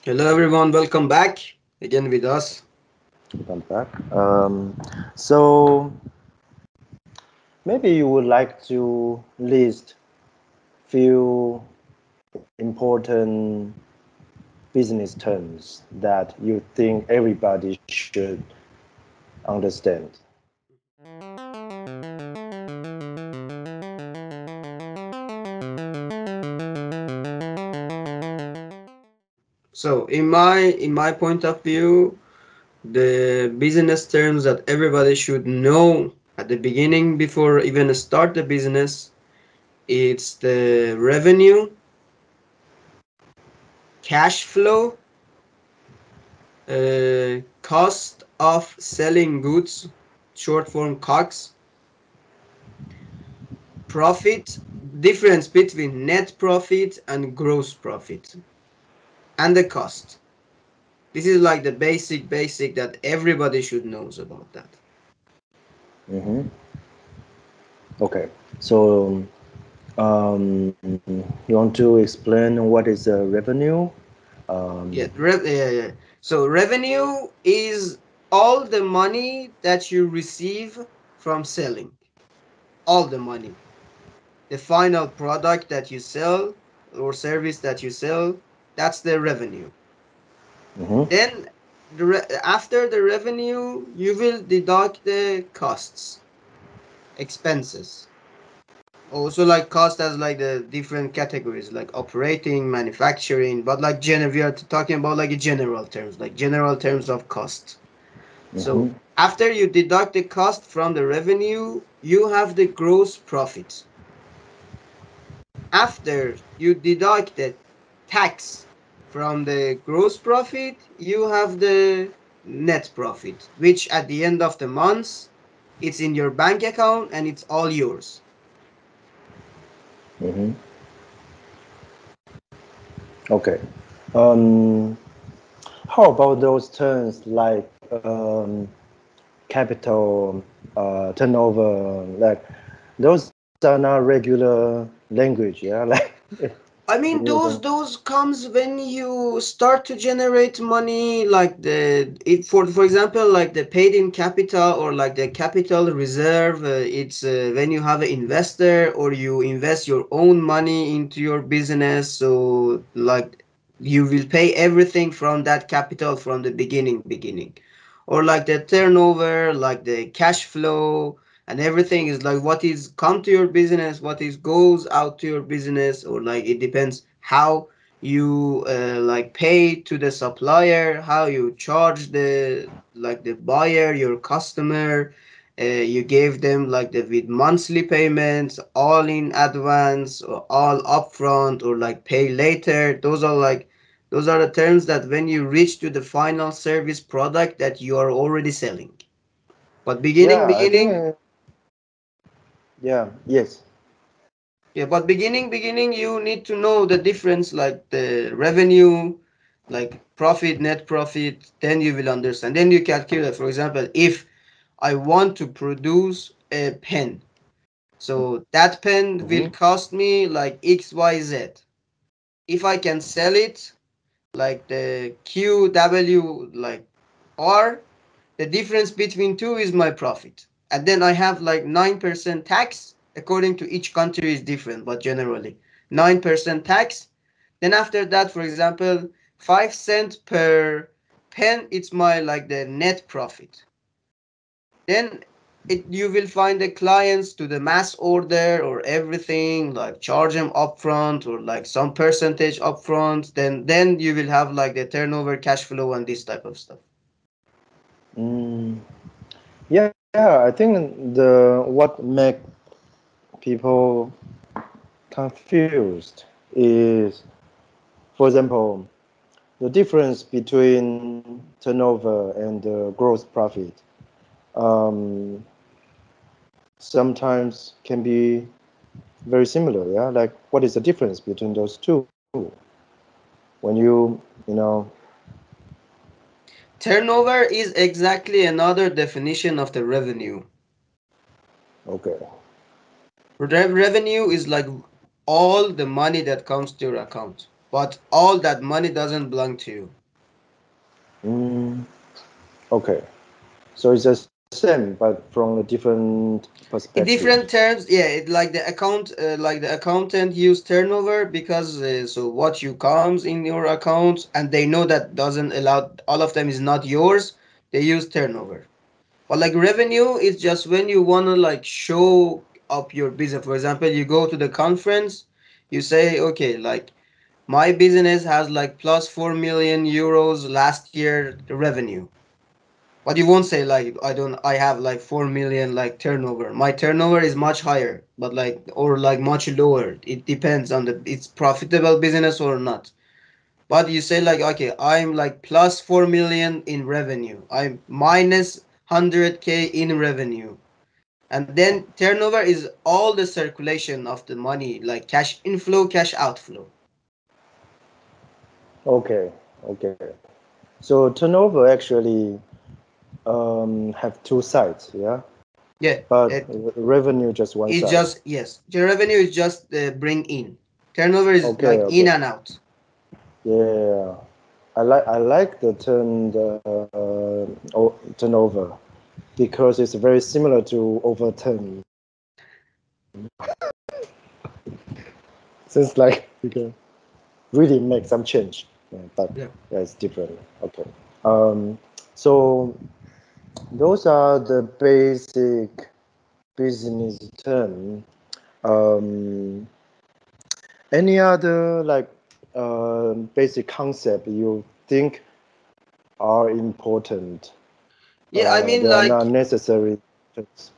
Hello everyone, welcome back again with us. Welcome back. So maybe you would like to list few important business terms that you think everybody should understand. So in my point of view, the business terms that everybody should know at the beginning before even start the business, it's the revenue, cash flow, cost of selling goods, short form COGS, profit, difference between net profit and gross profit, and the cost. This is like the basic that everybody should knows about that. hmm Okay. So you want to explain what is revenue? Um, Yeah. So revenue is all the money that you receive from selling. All the money. The final product that you sell or service that you sell, that's the revenue. mhm, Then after the revenue, you will deduct the costs, expenses. Also, like cost as like the different categories, like operating, manufacturing, but like we are talking about like general terms of cost. So mhm. after you deduct the cost from the revenue, you have the gross profit. After you deduct the tax from the gross profit, you have the net profit, which at the end of the month, it's in your bank account and it's all yours. Mhm. Okay. Um, how about those terms like capital, turnover? Like those are not regular language. Yeah, like I you mean, know. those comes when you start to generate money, like for example, like the paid in capital or like the capital reserve. It's when you have an investor or you invest your own money into your business. So like you will pay everything from that capital from the beginning, or like the turnover, like the cash flow and everything is like what is come to your business, what is goes out to your business, or like it depends how you like pay to the supplier, how you charge the buyer, your customer. You gave them like the with monthly payments, all in advance or all upfront or like pay later. Those are the terms that when you reach to the final service product that you are already selling. But Yeah, I think. beginning, Yeah. Yes. yeah, but beginning, you need to know the difference, like the revenue, like profit, net profit. Then you will understand. Then you calculate. For example, if I want to produce a pen, so that pen Mm-hmm. will cost me like XYZ. If I can sell it, like the QW, like R, the difference between two is my profit. And then I have like 9% tax. According to each country is different, but generally 9% tax. Then after that, for example, 5 cents per pen, it's my like the net profit. Then you will find the clients to the mass order or everything, like charge them upfront or like some percentage upfront. Then you will have like the turnover, cash flow, and this type of stuff. Mm, yeah, I think the what make people confused is, for example, the difference between turnover and gross profit. Um, sometimes can be very similar. Yeah, like what is the difference between those two? When you know, Turnover is exactly another definition of the revenue. okay. Revenue is like all the money that comes to your account. but all that money doesn't belong to you. Mm, okay. So it's the same, but from a different In perspective. different terms, yeah, like the like the accountant use turnover because so what you comes in your accounts, and they know that doesn't allow all of them is not yours. They use turnover. But like revenue is just when you wanna like show up your business. For example, you go to the conference, you say, okay, like my business has like plus 4 million euros last year revenue. But you won't say like I have like 4 million like turnover. My turnover is much higher, but like or like much lower. It depends on the it's profitable business or not. But you say like okay, I'm like plus 4 million in revenue. I'm minus 100K in revenue. And then turnover is all the circulation of the money, like cash inflow, cash outflow. Okay, okay. So turnover actually have two sides, yeah, Yeah, but it revenue just one is side. just yes. The revenue is just bring in. Turnover is Okay, like in okay. and out. Yeah, I like the turnover because it's very similar to overturn. Seems like we can really make some change, yeah, but Yeah. yeah, it's different. Okay. Um, so those are the basic business term. Um, any other like basic concept you think are important? Yeah, I mean They are not like necessary.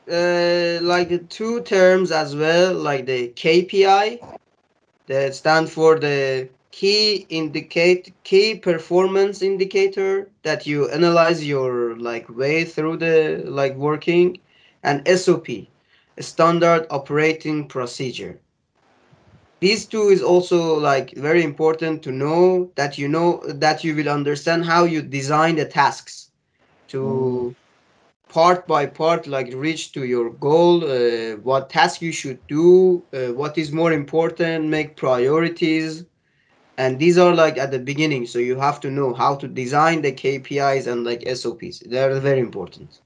like the two terms as well, like the KPI that stand for the key performance indicator that you analyze your like way through the like working, and SOP, a standard operating procedure. These two is also like very important to know that you will understand how you design the tasks Mm, to part by part like reach to your goal, what task you should do, what is more important, make priorities. And these are like at the beginning, so you have to know how to design the KPIs and like SOPs. They're very important.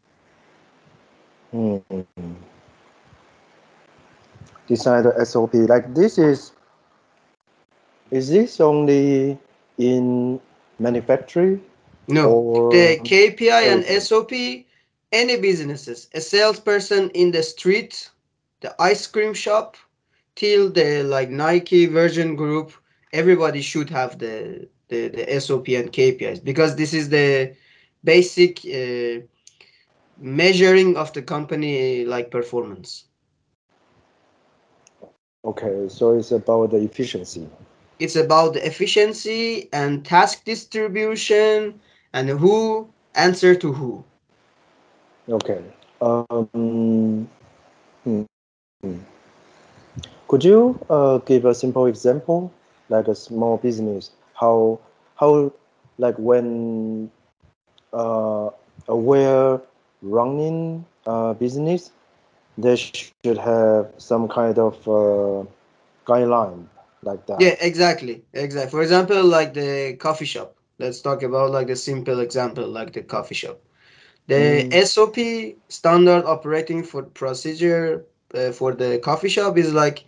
mm. Design the SOP. Like this is this only in manufacturing No, the or KPI and everything? SOP, any businesses, a salesperson in the street, the ice cream shop, till the like Nike Virgin Group, everybody should have the SOP and KPIs because this is the basic measuring of the company like performance. Okay, so it's about the efficiency. It's about the efficiency and task distribution and who answer to who. Okay. Um, hmm. Could you give a simple example, like a small business, how like when uh, aware running business, they should have some kind of guideline like that. Yeah, exactly. Exactly. For example, like the coffee shop. Let's talk about like a simple example, like the coffee shop. The Mm, SOP, standard operating for procedure for the coffee shop is like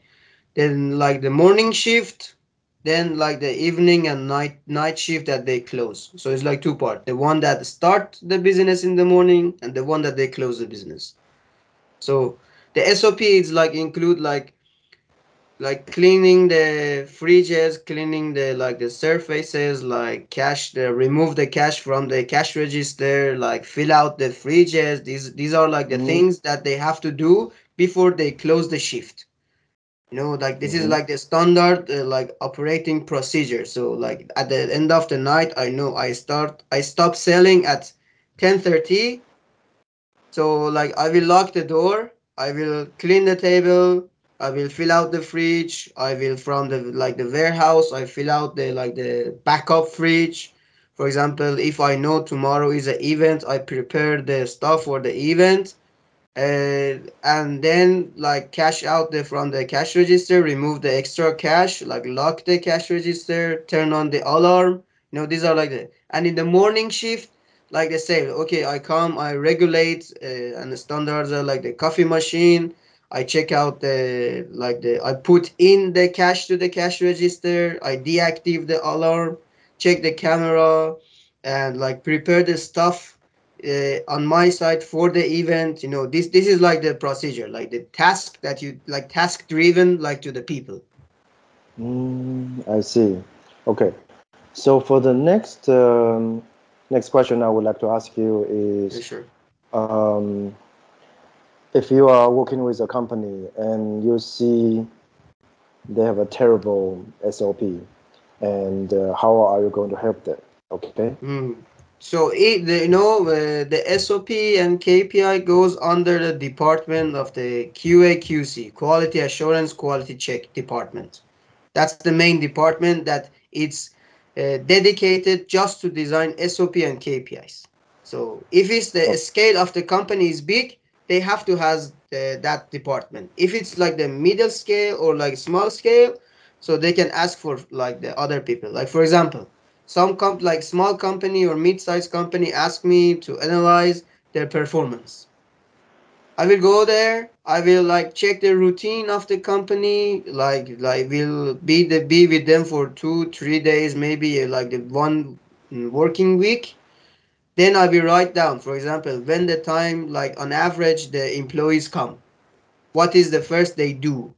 then like the morning shift, then like the evening and night shift that they close. So it's like two part. The one that start the business in the morning and the one that they close the business. So the SOP is like include like cleaning the fridges, cleaning the like the surfaces, like cash the remove the cash from the cash register, like fill out the fridges. These are like the mm, things that they have to do before they close the shift. Like this is mm-hmm, like the standard like operating procedure. So like at the end of the night, I know I stop selling at 10:30. So like I will lock the door, I will clean the table, I will fill out the fridge, I will from the like the warehouse, I fill out the like the backup fridge. For example, if I know tomorrow is an event, I prepare the stuff for the event. and then like cash out from the cash register, remove the extra cash, like lock the cash register, turn on the alarm. These are like the, and in the morning shift, like they say, okay, I come, I regulate, and the standards are like the coffee machine. I check out I put in the cash to the cash register. I deactivate the alarm, check the camera, and like prepare the stuff on my side for the event. This is like the procedure, like the task that you like, task driven, like to the people. I see. Okay. So for the next question I would like to ask you Yeah, is, sure. um, if you are working with a company and you see they have a terrible SOP, and how are you going to help them? Okay. Mm. So the SOP and KPI goes under the department of the QA/QC, quality assurance quality check department. That's the main department that it's dedicated just to design SOP and KPIs. So if it's the Oh, scale of the company is big, they have to has that department. If it's like the middle scale or like small scale, so they can ask for like the other people. Like for example, like small company or mid-sized company ask me to analyze their performance. I will go there. I will like check the routine of the company. Like will be with them for 2 3 days, maybe like the one working week. Then I will write down, for example, when the time, like on average, the employees come. What is the first they do?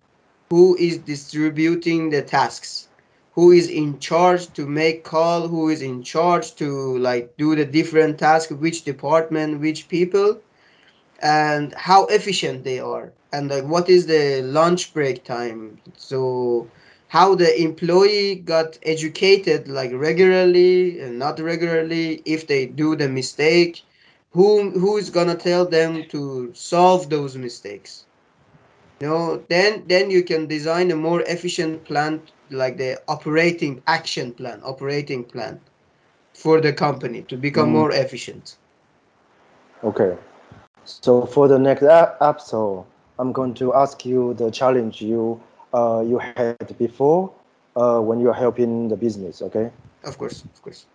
Who is distributing the tasks? Who is in charge to make call? Who is in charge to like do the different tasks? Which department? Which people? And how efficient they are, and like what is the lunch break time. So how the employee got educated, like regularly and not regularly, if they do the mistake, who is gonna tell them to solve those mistakes. Then you can design a more efficient plan, like the operating plan for the company to become mm, more efficient. okay. So for the next episode, I'm going to ask you the challenge you had before when you are helping the business. Okay. Of course, of course.